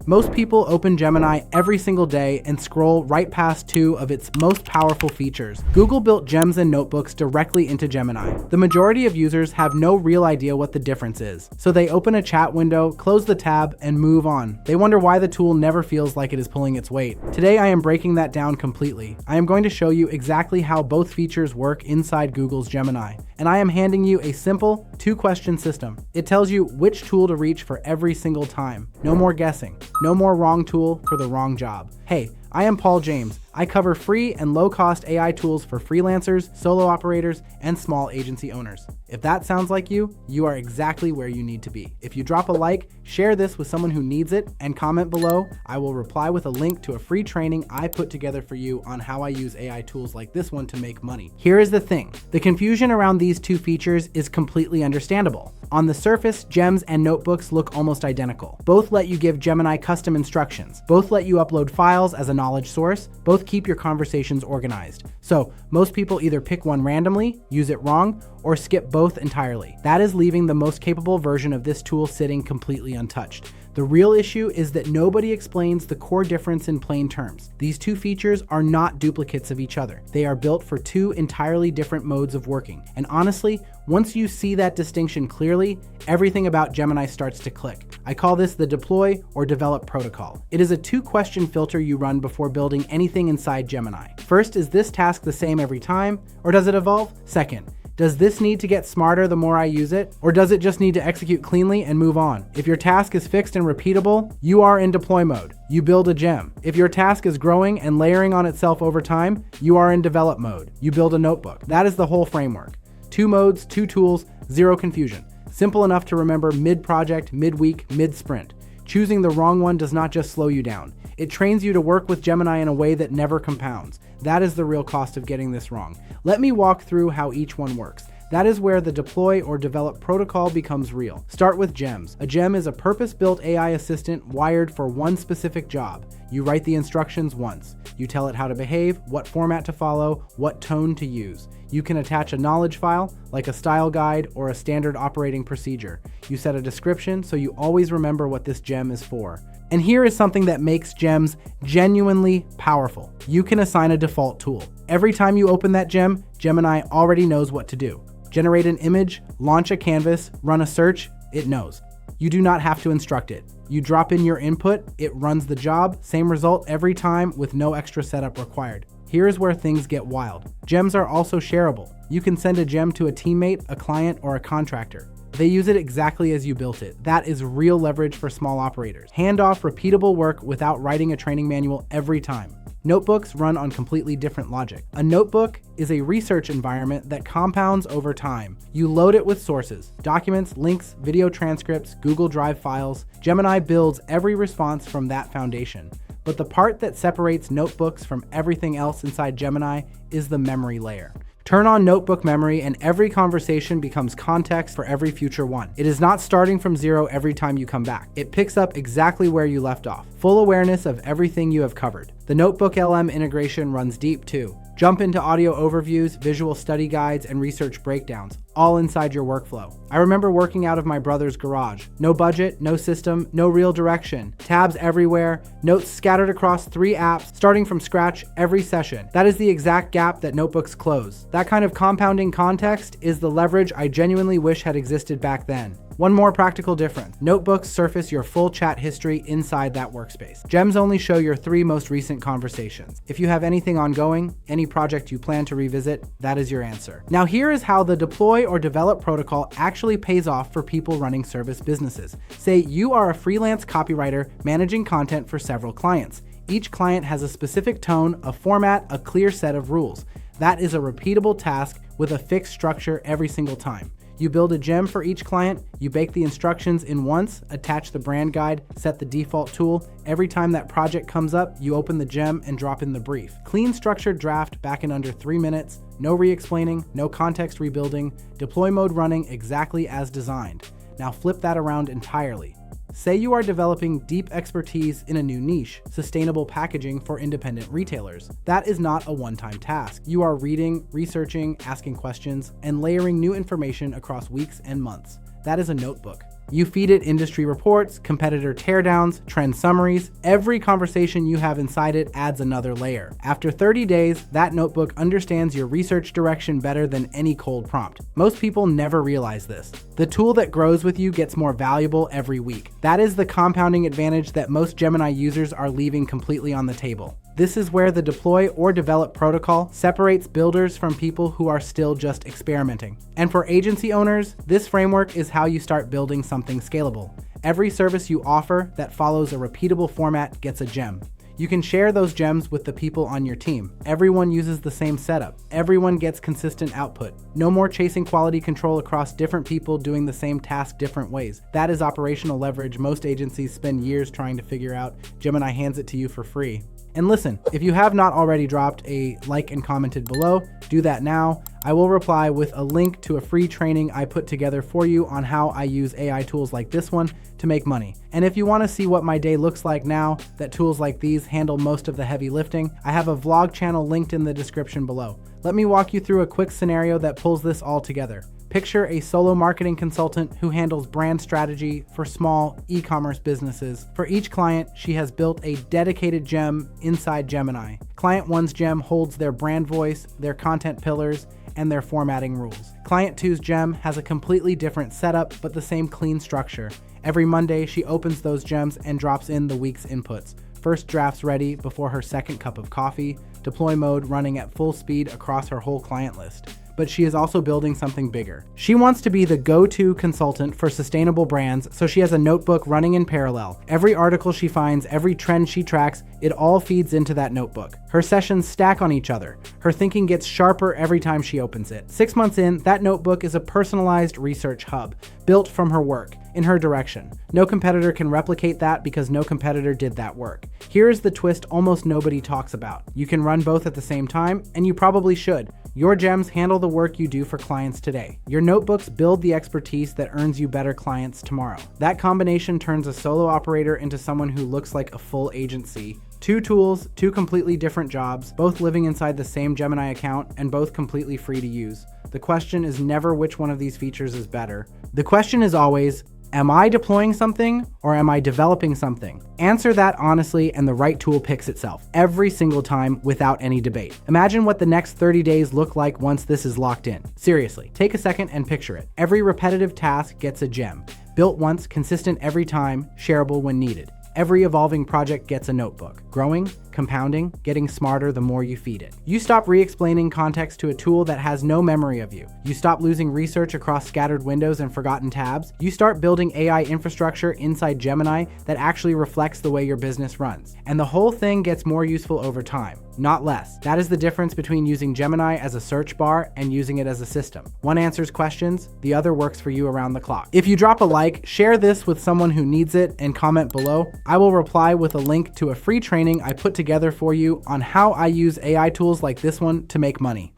Most people open Gemini every single day and scroll right past two of its most powerful features. Google built Gems and notebooks directly into Gemini. The majority of users have no real idea what the difference is, so they open a chat window, close the tab, and move on. They wonder why the tool never feels like it is pulling its weight. Today I am breaking that down completely. I am going to show you exactly how both features work inside Google's Gemini. And I am handing you a simple two-question system. It tells you which tool to reach for every single time. No more guessing. No more wrong tool for the wrong job. Hey, I am Paul James. I cover free and low-cost AI tools for freelancers, solo operators, and small agency owners. If that sounds like you, you are exactly where you need to be. If you drop a like, share this with someone who needs it, and comment below, I will reply with a link to a free training I put together for you on how I use AI tools like this one to make money. Here is the thing. The confusion around these two features is completely understandable. On the surface, Gems and notebooks look almost identical. Both let you give Gemini custom instructions. Both let you upload files as a knowledge source. Both keep your conversations organized. So most people either pick one randomly, use it wrong, or skip both entirely. That is leaving the most capable version of this tool sitting completely untouched. The real issue is that nobody explains the core difference in plain terms. These two features are not duplicates of each other. They are built for two entirely different modes of working. And honestly, once you see that distinction clearly, everything about Gemini starts to click. I call this the deploy or develop protocol. It is a two-question filter you run before building anything inside Gemini. First, is this task the same every time, or does it evolve? Second, does this need to get smarter the more I use it? Or does it just need to execute cleanly and move on? If your task is fixed and repeatable, you are in deploy mode. You build a gem. If your task is growing and layering on itself over time, you are in develop mode. You build a notebook. That is the whole framework. Two modes, two tools, zero confusion. Simple enough to remember mid-project, mid-week, mid-sprint. Choosing the wrong one does not just slow you down. It trains you to work with Gemini in a way that never compounds. That is the real cost of getting this wrong. Let me walk through how each one works. That is where the deploy or develop protocol becomes real. Start with Gems. A gem is a purpose-built AI assistant wired for one specific job. You write the instructions once. You tell it how to behave, what format to follow, what tone to use. You can attach a knowledge file, like a style guide or a standard operating procedure. You set a description so you always remember what this gem is for. And here is something that makes Gems genuinely powerful. You can assign a default tool. Every time you open that gem, Gemini already knows what to do. Generate an image, launch a canvas, run a search, it knows. You do not have to instruct it. You drop in your input, it runs the job, same result every time with no extra setup required. Here's where things get wild. Gems are also shareable. You can send a gem to a teammate, a client, or a contractor. They use it exactly as you built it. That is real leverage for small operators. Hand off repeatable work without writing a training manual every time. Notebooks run on completely different logic. A notebook is a research environment that compounds over time. You load it with sources, documents, links, video transcripts, Google Drive files. Gemini builds every response from that foundation. But the part that separates notebooks from everything else inside Gemini is the memory layer. Turn on notebook memory and every conversation becomes context for every future one. It is not starting from zero every time you come back. It picks up exactly where you left off. Full awareness of everything you have covered. The Notebook LM integration runs deep too. Jump into audio overviews, visual study guides, and research breakdowns, all inside your workflow. I remember working out of my brother's garage. No budget, no system, no real direction. Tabs everywhere, notes scattered across 3 apps, starting from scratch every session. That is the exact gap that notebooks close. That kind of compounding context is the leverage I genuinely wish had existed back then. One more practical difference. Notebooks surface your full chat history inside that workspace. Gems only show your 3 most recent conversations. If you have anything ongoing, any project you plan to revisit, that is your answer. Now here is how the deploy or develop protocol actually pays off for people running service businesses. Say you are a freelance copywriter managing content for several clients. Each client has a specific tone, a format, a clear set of rules. That is a repeatable task with a fixed structure every single time. You build a gem for each client, you bake the instructions in once, attach the brand guide, set the default tool. Every time that project comes up, you open the gem and drop in the brief. Clean structured draft back in under 3 minutes, no re-explaining, no context rebuilding, deploy mode running exactly as designed. Now flip that around entirely. Say you are developing deep expertise in a new niche, sustainable packaging for independent retailers. That is not a one-time task. You are reading, researching, asking questions, and layering new information across weeks and months. That is a notebook. You feed it industry reports, competitor teardowns, trend summaries. Every conversation you have inside it adds another layer. After 30 days, that notebook understands your research direction better than any cold prompt. Most people never realize this. The tool that grows with you gets more valuable every week. That is the compounding advantage that most Gemini users are leaving completely on the table. This is where the deploy or develop protocol separates builders from people who are still just experimenting. And for agency owners, this framework is how you start building something scalable. Every service you offer that follows a repeatable format gets a gem. You can share those gems with the people on your team. Everyone uses the same setup. Everyone gets consistent output. No more chasing quality control across different people doing the same task different ways. That is operational leverage most agencies spend years trying to figure out. Gemini hands it to you for free. And listen, if you have not already dropped a like and commented below, do that now. I will reply with a link to a free training I put together for you on how I use AI tools like this one to make money. And if you want to see what my day looks like now that tools like these handle most of the heavy lifting, I have a vlog channel linked in the description below. Let me walk you through a quick scenario that pulls this all together. Picture a solo marketing consultant who handles brand strategy for small e-commerce businesses. For each client, she has built a dedicated gem inside Gemini. Client 1's gem holds their brand voice, their content pillars, and their formatting rules. Client 2's gem has a completely different setup, but the same clean structure. Every Monday, she opens those gems and drops in the week's inputs. First drafts ready before her second cup of coffee, deploy mode running at full speed across her whole client list. But she is also building something bigger. She wants to be the go-to consultant for sustainable brands, so she has a notebook running in parallel. Every article she finds, every trend she tracks, it all feeds into that notebook. Her sessions stack on each other. Her thinking gets sharper every time she opens it. 6 months in, that notebook is a personalized research hub, built from her work, in her direction. No competitor can replicate that because no competitor did that work. Here is the twist almost nobody talks about. You can run both at the same time, and you probably should. Your gems handle the work you do for clients today. Your notebooks build the expertise that earns you better clients tomorrow. That combination turns a solo operator into someone who looks like a full agency. 2 tools, 2 completely different jobs, both living inside the same Gemini account and both completely free to use. The question is never which one of these features is better. The question is always, am I deploying something or am I developing something? Answer that honestly and the right tool picks itself every single time without any debate. Imagine what the next 30 days look like once this is locked in. Seriously, take a second and picture it. Every repetitive task gets a gem. Built once, consistent every time, shareable when needed. Every evolving project gets a notebook. Growing, compounding, getting smarter the more you feed it. You stop re-explaining context to a tool that has no memory of you. You stop losing research across scattered windows and forgotten tabs. You start building AI infrastructure inside Gemini that actually reflects the way your business runs. And the whole thing gets more useful over time, not less. That is the difference between using Gemini as a search bar and using it as a system. One answers questions, the other works for you around the clock. If you drop a like, share this with someone who needs it, and comment below. I will reply with a link to a free training I put together for you on how I use AI tools like this one to make money.